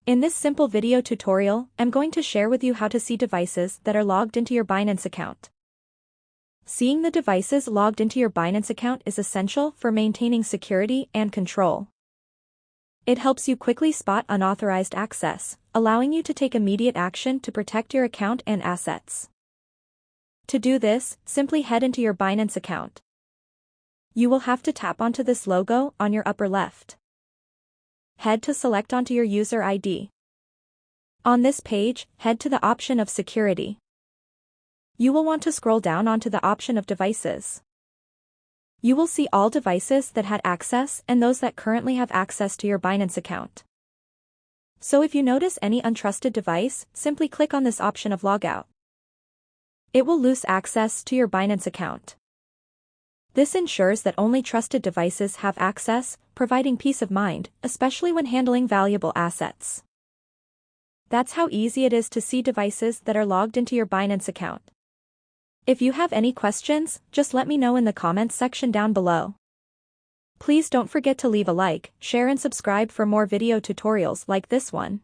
In this simple video tutorial, I'm going to share with you how to see devices that are logged into your Binance account. Seeing the devices logged into your Binance account is essential for maintaining security and control. It helps you quickly spot unauthorized access, allowing you to take immediate action to protect your account and assets. To do this, simply head into your Binance account. You will have to tap onto this logo on your upper left. Head to select onto your user ID. On this page, head to the option of Security. You will want to scroll down onto the option of Devices. You will see all devices that had access and those that currently have access to your Binance account. So if you notice any untrusted device, simply click on this option of Logout. It will lose access to your Binance account. This ensures that only trusted devices have access, providing peace of mind, especially when handling valuable assets. That's how easy it is to see devices that are logged into your Binance account. If you have any questions, just let me know in the comments section down below. Please don't forget to leave a like, share and subscribe for more video tutorials like this one.